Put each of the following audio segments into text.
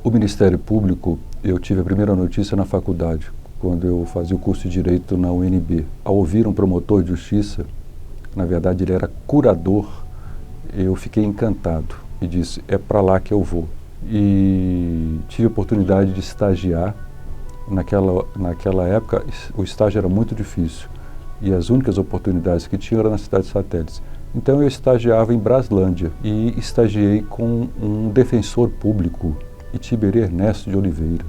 O Ministério Público, eu tive a primeira notícia na faculdade, quando eu fazia o curso de Direito na UNB. Ao ouvir um promotor de justiça, na verdade ele era curador, eu fiquei encantado e disse, é para lá que eu vou. E tive a oportunidade de estagiar. Naquela época, o estágio era muito difícil e as únicas oportunidades que tinha eram nas cidades satélites. Então eu estagiava em Braslândia e estagiei com um defensor público, Itiberê Ernesto de Oliveira.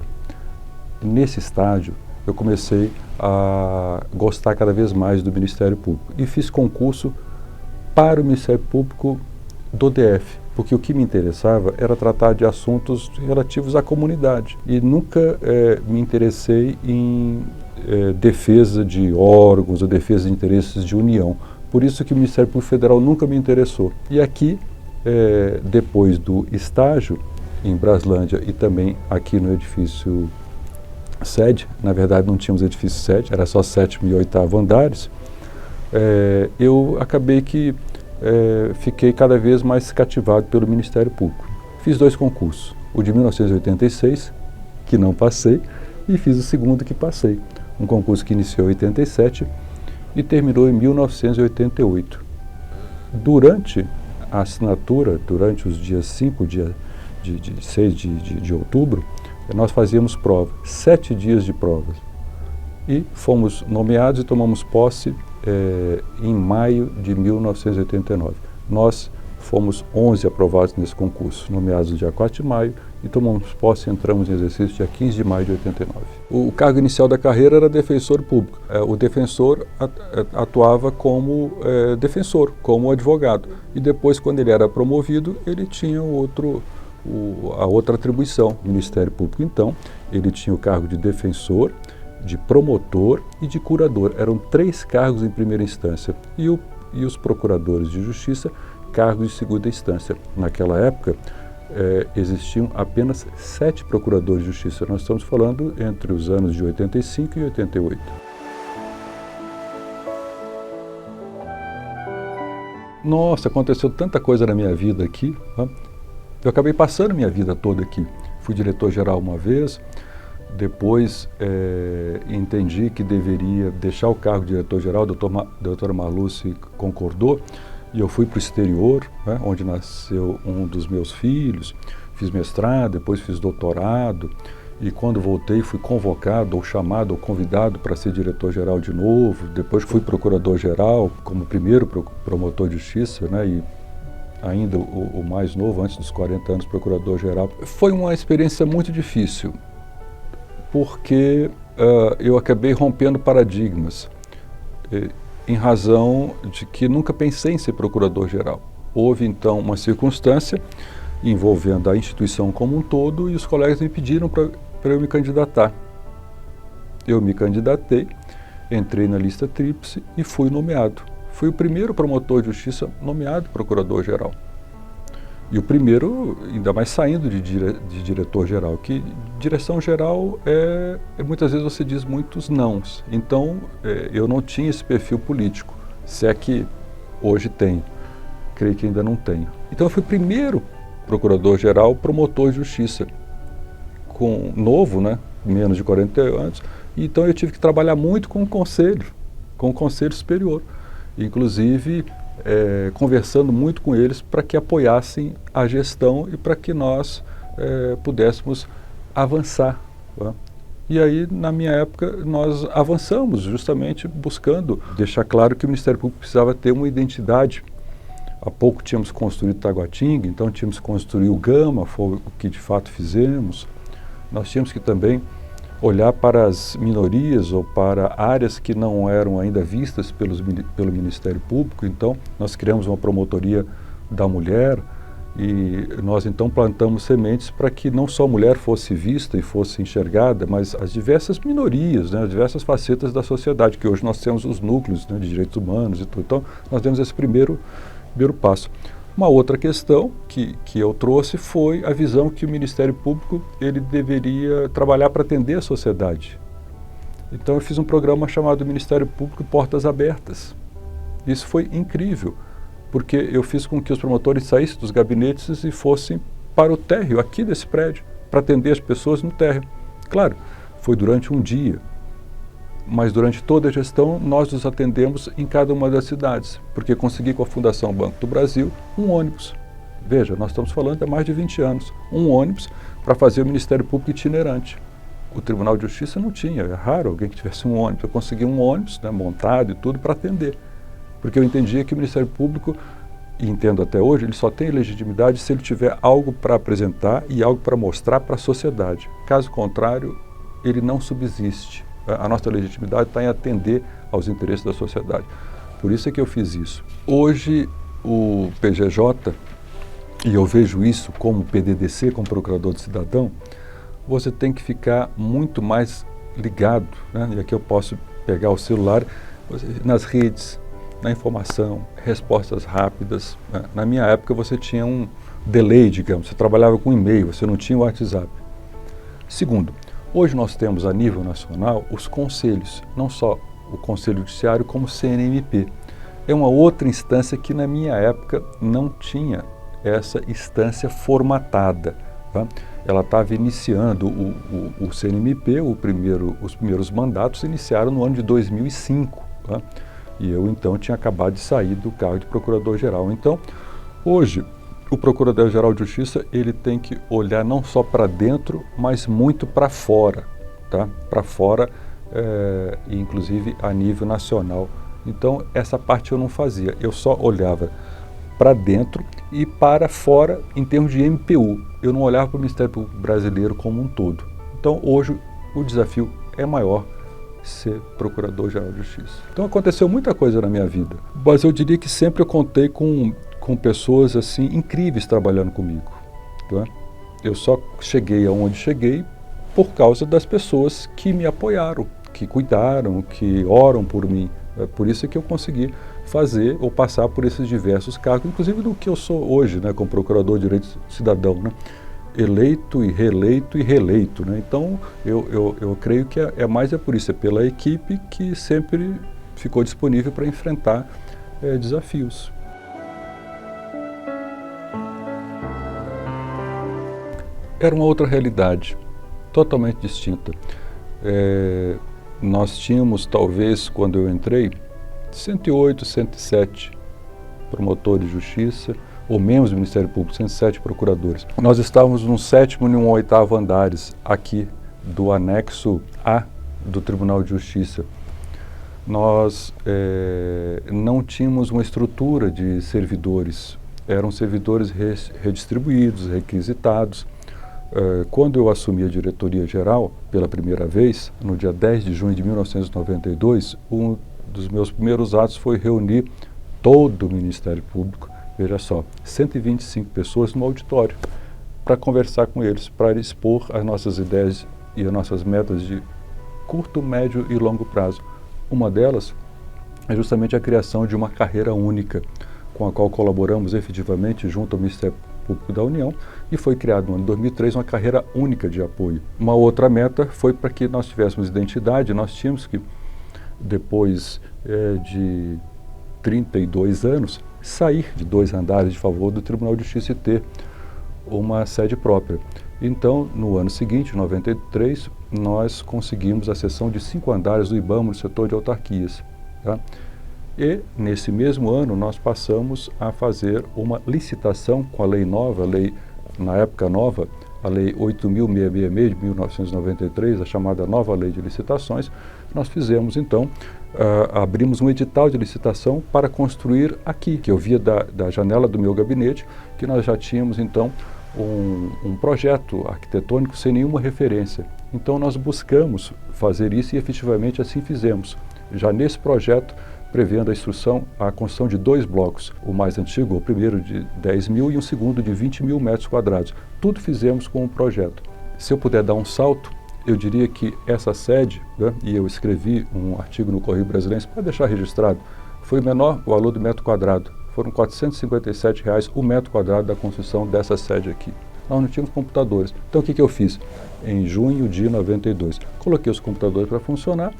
Nesse estágio, eu comecei a gostar cada vez mais do Ministério Público e fiz concurso para o Ministério Público do DF, porque o que me interessava era tratar de assuntos relativos à comunidade e nunca me interessei em defesa de órgãos ou defesa de interesses de União. Por isso que o Ministério Público Federal nunca me interessou. E aqui, depois do estágio, em Braslândia e também aqui no edifício sede, na verdade não tínhamos edifício sede, era só 7º e 8º andares, eu acabei que fiquei cada vez mais cativado pelo Ministério Público. Fiz 2 concursos, o de 1986, que não passei, e fiz o segundo que passei, um concurso que iniciou em 87 e terminou em 1988. Durante a assinatura, durante os dias 5, dia 6 de outubro, nós fazíamos prova, 7 dias de provas. E fomos nomeados e tomamos posse em maio de 1989. Nós fomos 11 aprovados nesse concurso, nomeados no dia 4 de maio e tomamos posse e entramos em exercício dia 15 de maio de 89. O cargo inicial da carreira era defensor público. O defensor atuava como defensor, como advogado. E depois, quando ele era promovido, ele tinha a outra atribuição, Ministério Público. Então, ele tinha o cargo de defensor, de promotor e de curador. Eram 3 cargos em primeira instância. E os procuradores de justiça, cargos de segunda instância. Naquela época, existiam apenas 7 procuradores de justiça. Nós estamos falando entre os anos de 85 e 88. Nossa, aconteceu tanta coisa na minha vida aqui. Eu acabei passando minha vida toda aqui. Fui diretor-geral uma vez, depois entendi que deveria deixar o cargo de diretor-geral, a doutora Marluce concordou, e eu fui para o exterior, onde nasceu um dos meus filhos, fiz mestrado, depois fiz doutorado, e quando voltei fui convocado, ou chamado, ou convidado para ser diretor-geral de novo, depois fui procurador-geral, como primeiro promotor de justiça, e ainda o mais novo, antes dos 40 anos, procurador-geral. Foi uma experiência muito difícil, porque eu acabei rompendo paradigmas, em razão de que nunca pensei em ser procurador-geral. Houve, então, uma circunstância envolvendo a instituição como um todo e os colegas me pediram para eu me candidatar. Eu me candidatei, entrei na lista tríplice e fui nomeado. Fui o primeiro promotor de justiça nomeado procurador-geral. E o primeiro, ainda mais saindo de diretor-geral, que direção-geral muitas vezes você diz muitos nãos. Então, eu não tinha esse perfil político, se é que hoje tenho. Creio que ainda não tenho. Então, eu fui o primeiro procurador-geral promotor de justiça, novo, menos de 40 anos. Então, eu tive que trabalhar muito com o Conselho Superior. Inclusive, conversando muito com eles para que apoiassem a gestão e para que nós pudéssemos avançar. E aí, na minha época, nós avançamos justamente buscando deixar claro que o Ministério Público precisava ter uma identidade. Há pouco tínhamos construído Taguatinga, então tínhamos que construir o Gama, foi o que de fato fizemos. Nós tínhamos que também olhar para as minorias ou para áreas que não eram ainda vistas pelo Ministério Público. Então, nós criamos uma promotoria da mulher e nós então plantamos sementes para que não só a mulher fosse vista e fosse enxergada, mas as diversas minorias, as diversas facetas da sociedade, que hoje nós temos os núcleos de direitos humanos e tudo. Então, nós demos esse primeiro passo. Uma outra questão que eu trouxe foi a visão que o Ministério Público ele deveria trabalhar para atender a sociedade. Então eu fiz um programa chamado Ministério Público Portas Abertas. Isso foi incrível, porque eu fiz com que os promotores saíssem dos gabinetes e fossem para o térreo aqui desse prédio, para atender as pessoas no térreo. Claro, foi durante um dia, mas durante toda a gestão nós nos atendemos em cada uma das cidades, porque consegui com a Fundação Banco do Brasil um ônibus. Veja, nós estamos falando há mais de 20 anos, um ônibus para fazer o Ministério Público itinerante. O Tribunal de Justiça não tinha, é raro alguém que tivesse um ônibus. Eu consegui um ônibus, né, montado e tudo para atender, porque eu entendia que o Ministério Público, e entendo até hoje, ele só tem legitimidade se ele tiver algo para apresentar e algo para mostrar para a sociedade. Caso contrário, ele não subsiste. A nossa legitimidade está em atender aos interesses da sociedade. Por isso é que eu fiz isso. Hoje, o PGJ, e eu vejo isso como PDDC, como Procurador do Cidadão, você tem que ficar muito mais ligado, né? E aqui eu posso pegar o celular, nas redes, na informação, respostas rápidas, né? Na minha época você tinha um delay, digamos, você trabalhava com e-mail, você não tinha o WhatsApp. Segundo, hoje nós temos a nível nacional os conselhos, não só o Conselho Judiciário como o CNMP. É uma outra instância que na minha época não tinha essa instância formatada. Tá? Ela estava iniciando o CNMP, os primeiros mandatos iniciaram no ano de 2005. Tá? E eu então tinha acabado de sair do cargo de Procurador-Geral. Então, hoje, o Procurador-Geral de Justiça ele tem que olhar não só para dentro, mas muito para fora. Tá? Para fora, inclusive a nível nacional. Então, essa parte eu não fazia, eu só olhava para dentro e para fora em termos de MPU. Eu não olhava para o Ministério Público Brasileiro como um todo. Então, hoje, o desafio é maior ser Procurador-Geral de Justiça. Então, aconteceu muita coisa na minha vida, mas eu diria que sempre eu contei com pessoas assim incríveis trabalhando comigo. Tá? Eu só cheguei aonde cheguei por causa das pessoas que me apoiaram, que cuidaram, que oram por mim. É por isso que eu consegui fazer ou passar por esses diversos cargos, inclusive do que eu sou hoje, né, como Procurador de Direito Cidadão, né, eleito e reeleito. Né, então, eu creio que é mais por isso, é pela equipe que sempre ficou disponível para enfrentar desafios. Era uma outra realidade, totalmente distinta. Nós tínhamos, talvez, quando eu entrei, 108, 107 promotores de justiça, ou membros do Ministério Público, 107 procuradores. Nós estávamos no 7º e no 8º andares aqui do anexo A do Tribunal de Justiça. Nós não tínhamos uma estrutura de servidores, eram servidores redistribuídos, requisitados. Quando eu assumi a diretoria geral pela primeira vez, no dia 10 de junho de 1992, um dos meus primeiros atos foi reunir todo o Ministério Público, veja só, 125 pessoas no auditório, para conversar com eles, para expor as nossas ideias e as nossas metas de curto, médio e longo prazo. Uma delas é justamente a criação de uma carreira única, com a qual colaboramos efetivamente junto ao Ministério Público da União, e foi criado no ano de 2003 uma carreira única de apoio. Uma outra meta foi para que nós tivéssemos identidade, nós tínhamos que, depois de 32 anos, sair de 2 andares de favor do Tribunal de Justiça e ter uma sede própria. Então, no ano seguinte, em 93, nós conseguimos a cessão de 5 andares do IBAMA no setor de autarquias. Tá? E, nesse mesmo ano, nós passamos a fazer uma licitação com a lei nova, na época nova, a Lei 8.666 de 1993, a chamada Nova Lei de Licitações. Nós fizemos, então, abrimos um edital de licitação para construir aqui, que eu via da janela do meu gabinete, que nós já tínhamos, então, um projeto arquitetônico sem nenhuma referência. Então, nós buscamos fazer isso e, efetivamente, assim fizemos. Já nesse projeto, prevendo a construção de 2 blocos, o mais antigo, o primeiro de 10 mil e o segundo de 20 mil metros quadrados. Tudo fizemos com o projeto. Se eu puder dar um salto, eu diria que essa sede, né, e eu escrevi um artigo no Correio Brasiliense, para deixar registrado, foi o menor valor do metro quadrado. Foram R$ 457 o metro quadrado da construção dessa sede aqui. Nós não tínhamos computadores. Então, o que eu fiz? Em junho de 92, coloquei os computadores para funcionar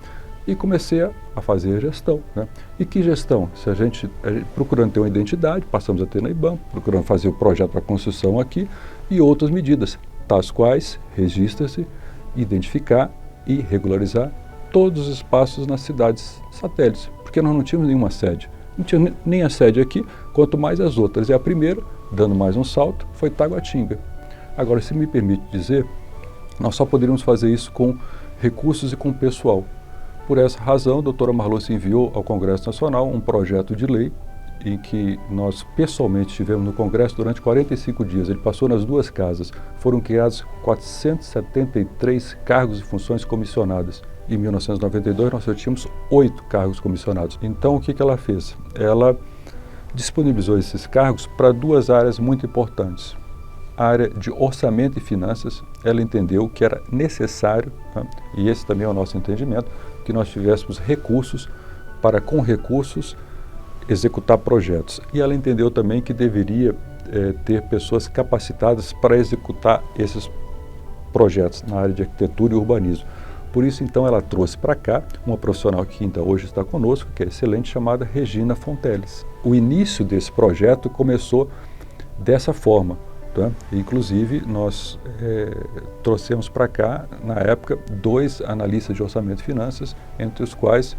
e comecei a fazer a gestão, né? E que gestão? Se a gente procurando ter uma identidade, passamos a ter na IBAMA, procurando fazer o projeto para construção aqui e outras medidas, tais quais registra-se, identificar e regularizar todos os espaços nas cidades satélites, porque nós não tínhamos nenhuma sede. Não tinha nem a sede aqui, quanto mais as outras. E a primeira, dando mais um salto, foi Taguatinga. Agora, se me permite dizer, nós só poderíamos fazer isso com recursos e com pessoal. Por essa razão, a doutora Marluce enviou ao Congresso Nacional um projeto de lei em que nós pessoalmente estivemos no Congresso durante 45 dias. Ele passou nas duas casas. Foram criados 473 cargos e funções comissionadas. Em 1992, nós tínhamos 8 cargos comissionados. Então, o que ela fez? Ela disponibilizou esses cargos para duas áreas muito importantes. A área de orçamento e finanças, ela entendeu que era necessário, né, e esse também é o nosso entendimento, que nós tivéssemos recursos para, com recursos, executar projetos. E ela entendeu também que deveria ter pessoas capacitadas para executar esses projetos na área de arquitetura e urbanismo. Por isso, então, ela trouxe para cá uma profissional que ainda hoje está conosco, que é excelente, chamada Regina Fonteles. O início desse projeto começou dessa forma, tá? Inclusive, nós trouxemos para cá, na época, 2 analistas de orçamento e finanças, entre os quais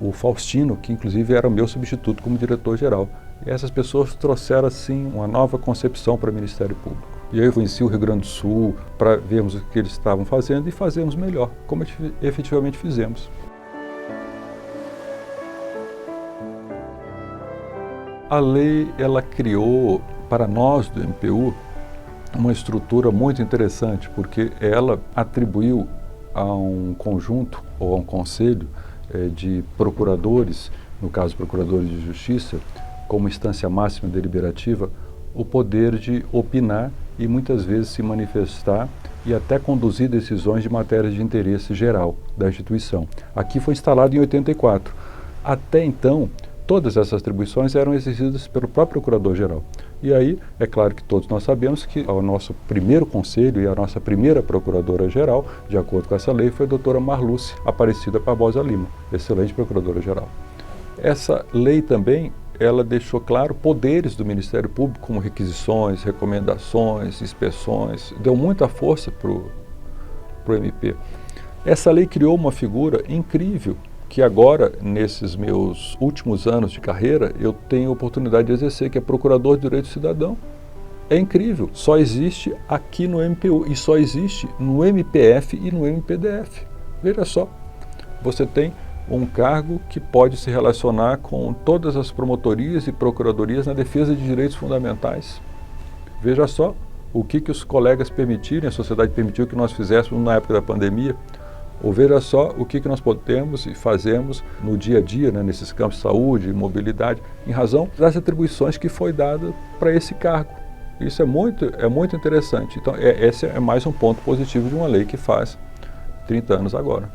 o Faustino, que inclusive era o meu substituto como diretor-geral. E essas pessoas trouxeram, assim, uma nova concepção para o Ministério Público. E aí eu conheci o Rio Grande do Sul para vermos o que eles estavam fazendo e fazermos melhor, como efetivamente fizemos. A lei, ela criou para nós do MPU uma estrutura muito interessante, porque ela atribuiu a um conjunto ou a um conselho de procuradores, no caso procuradores de justiça, como instância máxima deliberativa, o poder de opinar e muitas vezes se manifestar e até conduzir decisões de matérias de interesse geral da instituição. Aqui foi instalado em 84. Até então, todas essas atribuições eram exercidas pelo próprio Procurador-Geral. E aí, é claro que todos nós sabemos que o nosso primeiro conselho e a nossa primeira Procuradora-Geral, de acordo com essa lei, foi a doutora Marluce Aparecida Barbosa Lima, excelente Procuradora-Geral. Essa lei também, ela deixou claro poderes do Ministério Público, como requisições, recomendações, inspeções, deu muita força para o MP. Essa lei criou uma figura incrível, que agora, nesses meus últimos anos de carreira, eu tenho a oportunidade de exercer, que é Procurador de Direito do Cidadão. É incrível, só existe aqui no MPU e só existe no MPF e no MPDF. Veja só, você tem um cargo que pode se relacionar com todas as promotorias e procuradorias na defesa de direitos fundamentais. Veja só o que os colegas permitirem, a sociedade permitiu que nós fizéssemos na época da pandemia, ou veja só o que nós podemos e fazemos no dia a dia, né, nesses campos de saúde e mobilidade, em razão das atribuições que foi dada para esse cargo. Isso é muito interessante. Então, esse é mais um ponto positivo de uma lei que faz 30 anos agora.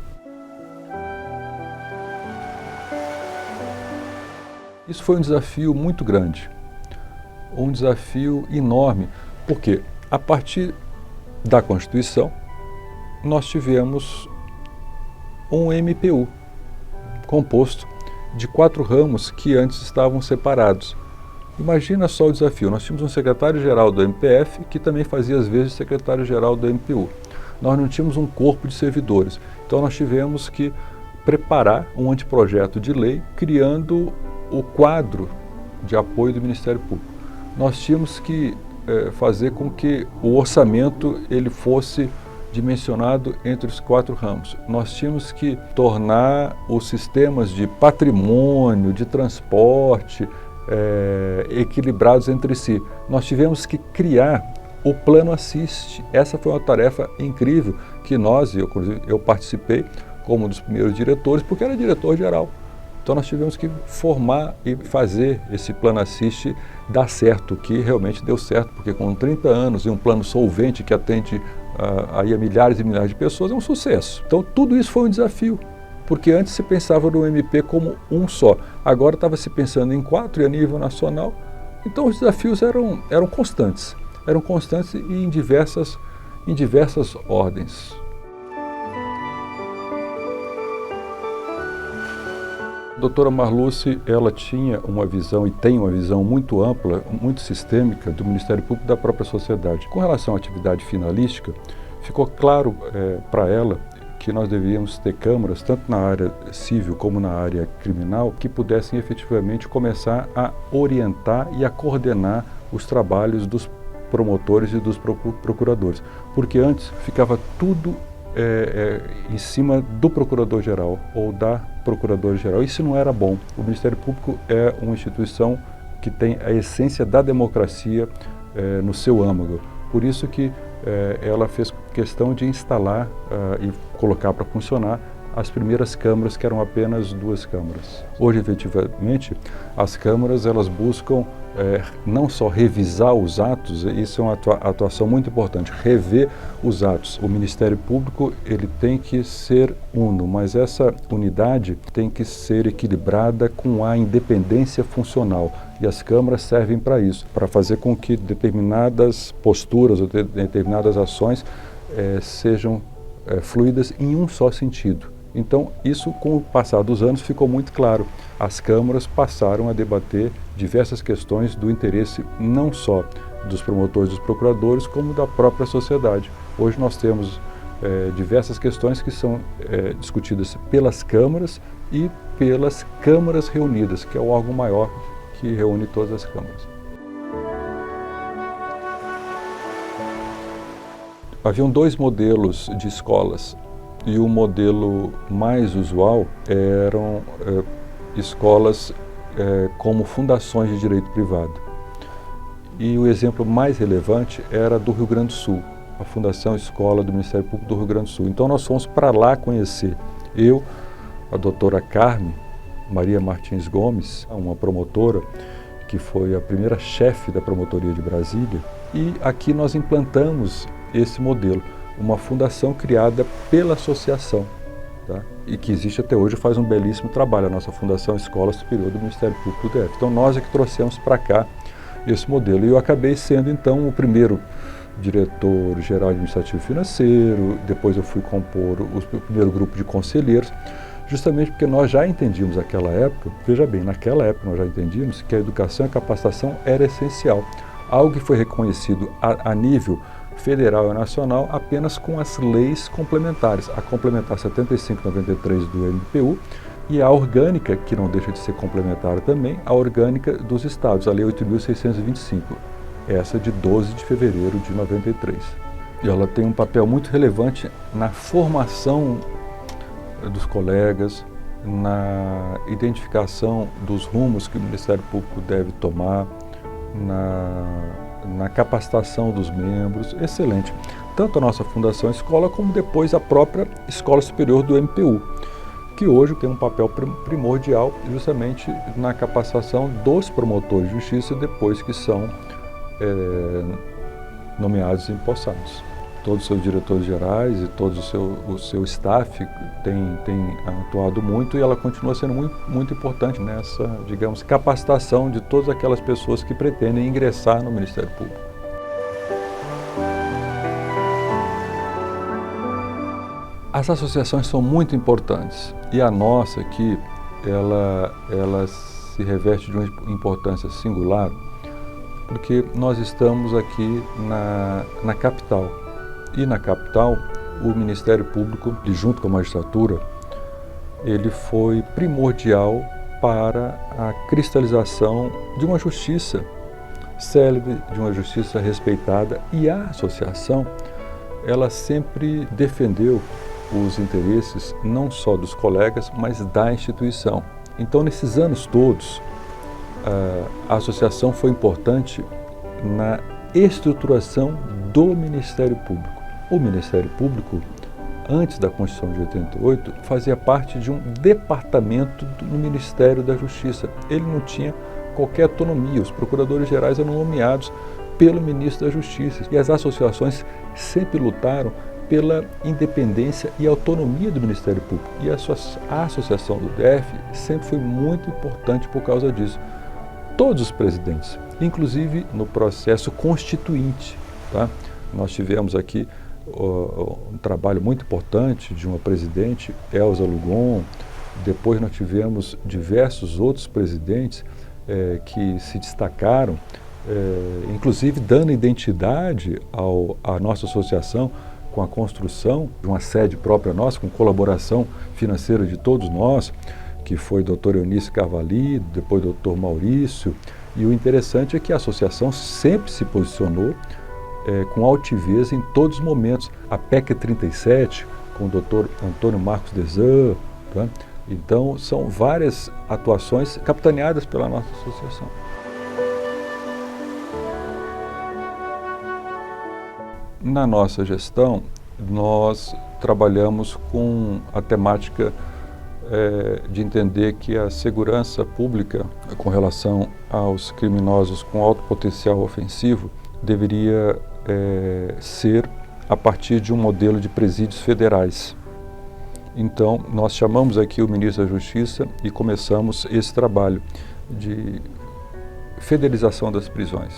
Isso foi um desafio muito grande, um desafio enorme, porque a partir da Constituição nós tivemos um MPU composto de 4 ramos que antes estavam separados. Imagina só o desafio, nós tínhamos um secretário-geral do MPF que também fazia às vezes secretário-geral do MPU. Nós não tínhamos um corpo de servidores, então nós tivemos que preparar um anteprojeto de lei criando o quadro de apoio do Ministério Público. Nós tínhamos que fazer com que o orçamento ele fosse dimensionado entre os 4 ramos. Nós tínhamos que tornar os sistemas de patrimônio, de transporte, equilibrados entre si. Nós tivemos que criar o Plano Assist. Essa foi uma tarefa incrível que eu participei como um dos primeiros diretores, porque era diretor-geral. Então nós tivemos que formar e fazer esse Plano Assist dar certo, que realmente deu certo, porque com 30 anos e um plano solvente que atende aí a milhares e milhares de pessoas, é um sucesso. Então tudo isso foi um desafio, porque antes se pensava no MP como um só, agora estava se pensando em 4 e a nível nacional. Então os desafios eram constantes e em diversas ordens. doutora Marluce, ela tinha uma visão e tem uma visão muito ampla, muito sistêmica do Ministério Público e da própria sociedade. Com relação à atividade finalística, ficou claro para ela que nós devíamos ter câmaras, tanto na área civil como na área criminal, que pudessem efetivamente começar a orientar e a coordenar os trabalhos dos promotores e dos procuradores. Porque antes ficava tudo em cima do Procurador-Geral ou da Procuradora-Geral. Isso não era bom. O Ministério Público é uma instituição que tem a essência da democracia no seu âmago. Por isso que ela fez questão de instalar e colocar para funcionar as primeiras câmaras, que eram apenas 2 câmaras. Hoje, efetivamente, as câmaras elas buscam não só revisar os atos, isso é uma atuação muito importante, rever os atos. O Ministério Público ele tem que ser uno, mas essa unidade tem que ser equilibrada com a independência funcional. E as câmaras servem para isso, para fazer com que determinadas posturas ou determinadas ações sejam fluídas em um só sentido. Então, isso com o passar dos anos ficou muito claro. As câmaras passaram a debater diversas questões do interesse não só dos promotores e dos procuradores, como da própria sociedade. Hoje nós temos diversas questões que são discutidas pelas câmaras e pelas câmaras reunidas, que é o órgão maior que reúne todas as câmaras. Haviam 2 modelos de escolas. E o modelo mais usual eram escolas como fundações de direito privado. E o exemplo mais relevante era do Rio Grande do Sul, a Fundação Escola do Ministério Público do Rio Grande do Sul. Então nós fomos para lá conhecer. Eu, a doutora Carme Maria Martins Gomes, uma promotora que foi a primeira chefe da promotoria de Brasília, e aqui nós implantamos esse modelo. Uma fundação criada pela associação, tá? E que existe até hoje, faz um belíssimo trabalho, a nossa Fundação Escola Superior do Ministério Público do DF. Então nós é que trouxemos para cá esse modelo. E eu acabei sendo então o primeiro diretor-geral administrativo financeiro, depois eu fui compor o primeiro grupo de conselheiros, justamente porque nós já entendíamos naquela época, veja bem, naquela época nós já entendíamos que a educação e a capacitação era essencial. Algo que foi reconhecido a nível federal e nacional apenas com as leis complementares, a complementar 7593 do MPU e a orgânica, que não deixa de ser complementar também, a orgânica dos estados, a Lei 8.625, essa de 12 de fevereiro de 93. E ela tem um papel muito relevante na formação dos colegas, na identificação dos rumos que o Ministério Público deve tomar, na capacitação dos membros, excelente. Tanto a nossa Fundação Escola, como depois a própria Escola Superior do MPU, que hoje tem um papel primordial justamente na capacitação dos promotores de justiça depois que são nomeados e empossados. Todos os seus diretores gerais e todo o seu staff tem atuado muito, e ela continua sendo muito importante nessa, digamos, capacitação de todas aquelas pessoas que pretendem ingressar no Ministério Público. As associações são muito importantes, e a nossa aqui, ela se reveste de uma importância singular, porque nós estamos aqui na capital. E na capital, o Ministério Público, junto com a magistratura, ele foi primordial para a cristalização de uma justiça célebre, de uma justiça respeitada, e a associação, ela sempre defendeu os interesses não só dos colegas, mas da instituição. Então, nesses anos todos, a associação foi importante na estruturação do Ministério Público. O Ministério Público, antes da Constituição de 88, fazia parte de um departamento no Ministério da Justiça. Ele não tinha qualquer autonomia, os procuradores gerais eram nomeados pelo ministro da Justiça. E as associações sempre lutaram pela independência e autonomia do Ministério Público. E a Associação do DF sempre foi muito importante por causa disso. Todos os presidentes, inclusive no processo constituinte, tá? Nós tivemos aqui um trabalho muito importante de uma presidente, Elza Lugon, Depois nós tivemos diversos outros presidentes que se destacaram, inclusive dando identidade à nossa associação, com a construção de uma sede própria nossa, com colaboração financeira de todos nós, que foi o Dr. Eunice Carvalho, depois o Dr. Maurício. E o interessante é que a associação sempre se posicionou com altivez em todos os momentos. A PEC 37, com o Dr. Antônio Marcos Desan, tá? Então, são várias atuações capitaneadas pela nossa associação. Na nossa gestão, nós trabalhamos com a temática de entender que a segurança pública com relação aos criminosos com alto potencial ofensivo deveria ser a partir de um modelo de presídios federais. Então, nós chamamos aqui o ministro da Justiça e começamos esse trabalho de federalização das prisões.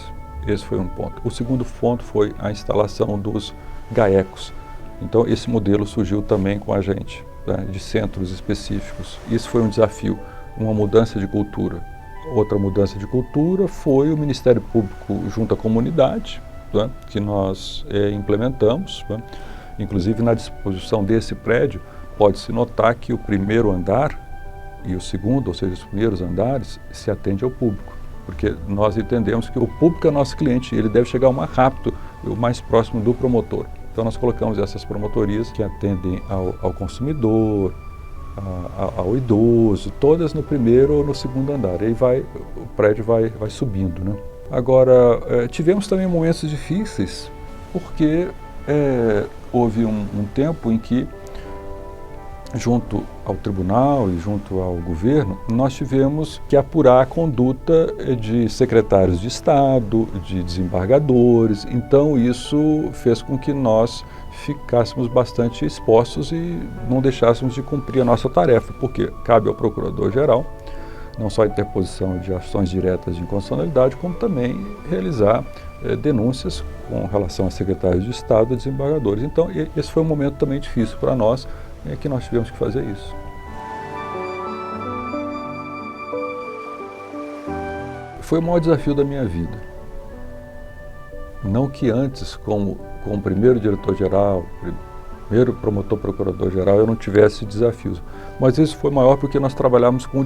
Esse foi um ponto. O segundo ponto foi a instalação dos GAECos. Então, esse modelo surgiu também com a gente, né, de centros específicos. Isso foi um desafio, uma mudança de cultura. Outra mudança de cultura foi o Ministério Público junto à comunidade, né, que nós implementamos. Né. Inclusive, na disposição desse prédio, pode-se notar que o primeiro andar e o segundo, ou seja, os primeiros andares, se atende ao público. Porque nós entendemos que o público é nosso cliente e ele deve chegar o mais rápido, o mais próximo do promotor. Então nós colocamos essas promotorias que atendem ao consumidor, ao idoso, todas no primeiro ou no segundo andar. Aí o prédio vai subindo, né? Agora, tivemos também momentos difíceis, porque houve um tempo em que, junto ao tribunal e junto ao governo, nós tivemos que apurar a conduta de secretários de Estado, de desembargadores. Então isso fez com que nós ficássemos bastante expostos e não deixássemos de cumprir a nossa tarefa, porque cabe ao Procurador-Geral não só a interposição de ações diretas de inconstitucionalidade, como também realizar denúncias com relação a secretários de Estado e desembargadores. Então esse foi um momento também difícil para nós, que nós tivemos que fazer isso. Foi o maior desafio da minha vida. Não que antes, como primeiro diretor-geral, primeiro promotor procurador-geral, eu não tivesse desafios. Mas isso foi maior porque nós trabalhávamos com um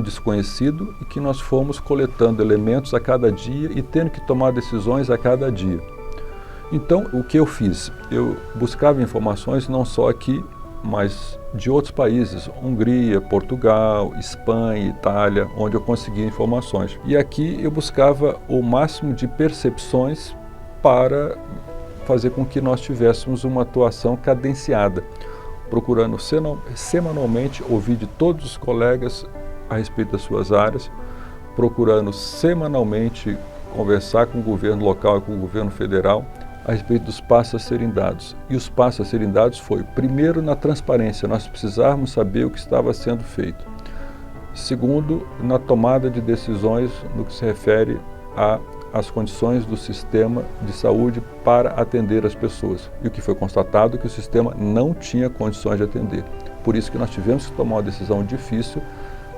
desconhecido e que nós fomos coletando elementos a cada dia e tendo que tomar decisões a cada dia. Então, o que eu fiz? Eu buscava informações não só aqui, mas de outros países, Hungria, Portugal, Espanha, Itália, onde eu conseguia informações. E aqui eu buscava o máximo de percepções para fazer com que nós tivéssemos uma atuação cadenciada, procurando semanalmente ouvir de todos os colegas a respeito das suas áreas, procurando semanalmente conversar com o governo local e com o governo federal a respeito dos passos a serem dados. E os passos a serem dados foi, primeiro, na transparência, nós precisávamos saber o que estava sendo feito. Segundo, na tomada de decisões no que se refere às condições do sistema de saúde para atender as pessoas. E o que foi constatado é que o sistema não tinha condições de atender. Por isso que nós tivemos que tomar uma decisão difícil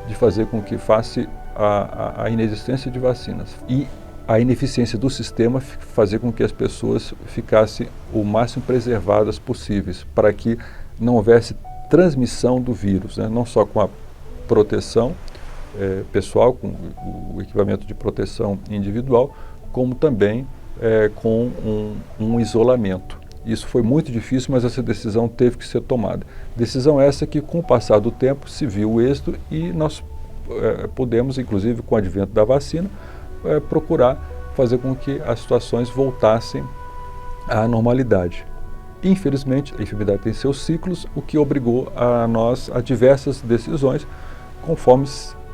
de fazer com que face a inexistência de vacinas e a ineficiência do sistema fazer com que as pessoas ficassem o máximo preservadas possíveis, para que não houvesse transmissão do vírus, né? Não só com a proteção pessoal, com o equipamento de proteção individual, como também com um isolamento. Isso foi muito difícil, mas essa decisão teve que ser tomada. Decisão essa que, com o passar do tempo, se viu o êxito e nós pudemos, inclusive com o advento da vacina, procurar fazer com que as situações voltassem à normalidade. Infelizmente, a enfermidade tem seus ciclos, o que obrigou a nós a diversas decisões, conforme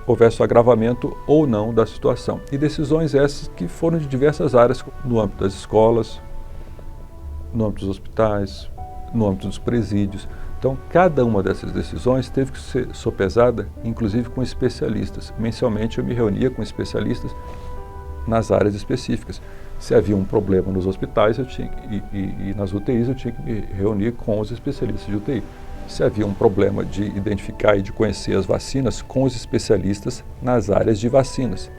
houvesse o agravamento ou não da situação. E decisões essas que foram de diversas áreas, no âmbito das escolas, no âmbito dos hospitais, no âmbito dos presídios. Então, cada uma dessas decisões teve que ser sopesada, inclusive com especialistas. Mensalmente, eu me reunia com especialistas nas áreas específicas. Se havia um problema nos hospitais e nas UTIs, eu tinha que me reunir com os especialistas de UTI. se havia um problema de identificar e de conhecer as vacinas com os especialistas nas áreas de vacinas,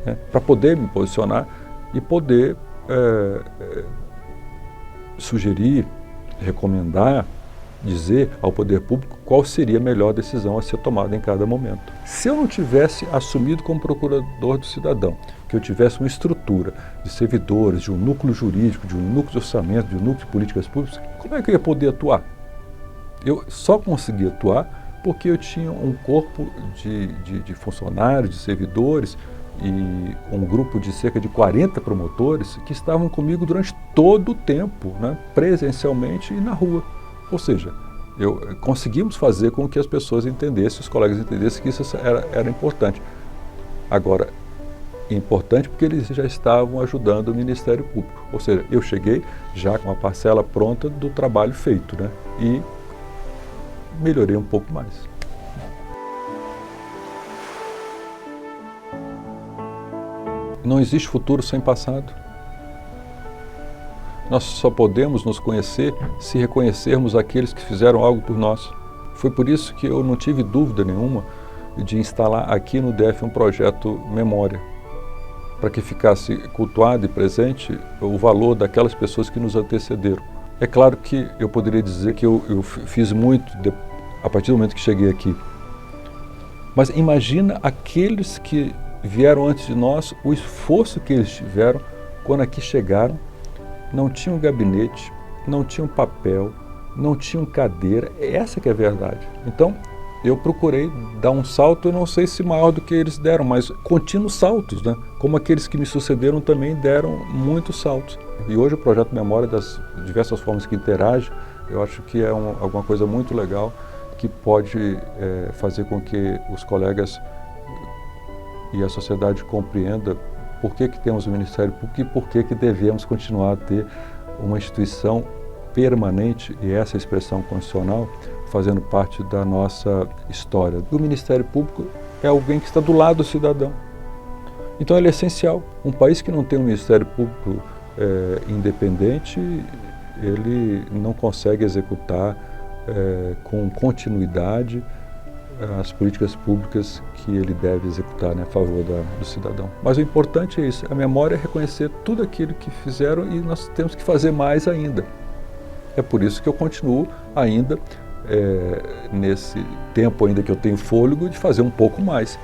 né, para poder me posicionar e poder sugerir, recomendar, dizer ao poder público qual seria a melhor decisão a ser tomada em cada momento. Se eu não tivesse assumido como procurador do cidadão, que eu tivesse uma estrutura de servidores, de um núcleo jurídico, de um núcleo de orçamento, de um núcleo de políticas públicas, como é que eu ia poder atuar? Eu só conseguia atuar porque eu tinha um corpo de funcionários, de servidores e um grupo de cerca de 40 promotores que estavam comigo durante todo o tempo, né, presencialmente e na rua. Ou seja, conseguimos fazer com que as pessoas entendessem, os colegas entendessem que isso era importante. Agora, importante porque eles já estavam ajudando o Ministério Público. Ou seja, eu cheguei já com a parcela pronta do trabalho feito, né? E melhorei um pouco mais. Não existe futuro sem passado. Nós só podemos nos conhecer se reconhecermos aqueles que fizeram algo por nós. Foi por isso que eu não tive dúvida nenhuma de instalar aqui no DF um projeto Memória, para que ficasse cultuado e presente o valor daquelas pessoas que nos antecederam. É claro que eu poderia dizer que eu fiz muito a partir do momento que cheguei aqui. Mas imagina aqueles que vieram antes de nós, o esforço que eles tiveram quando aqui chegaram. Não tinham gabinete, não tinham papel, não tinham cadeira, essa que é a verdade. Então, eu procurei dar um salto, eu não sei se maior do que eles deram, mas contínuos saltos, né? Como aqueles que me sucederam também deram muitos saltos. E hoje o Projeto Memória, das diversas formas que interage, eu acho que é alguma coisa muito legal, que pode fazer com que os colegas e a sociedade compreenda por que temos o Ministério Público e por que devemos continuar a ter uma instituição permanente, e essa expressão constitucional, fazendo parte da nossa história. O Ministério Público é alguém que está do lado do cidadão. Então ele é essencial. Um país que não tem um Ministério Público independente, ele não consegue executar com continuidade as políticas públicas que ele deve executar, né, a favor do cidadão. Mas o importante é isso, a memória é reconhecer tudo aquilo que fizeram e nós temos que fazer mais ainda. É por isso que eu continuo ainda, nesse tempo ainda que eu tenho fôlego, de fazer um pouco mais.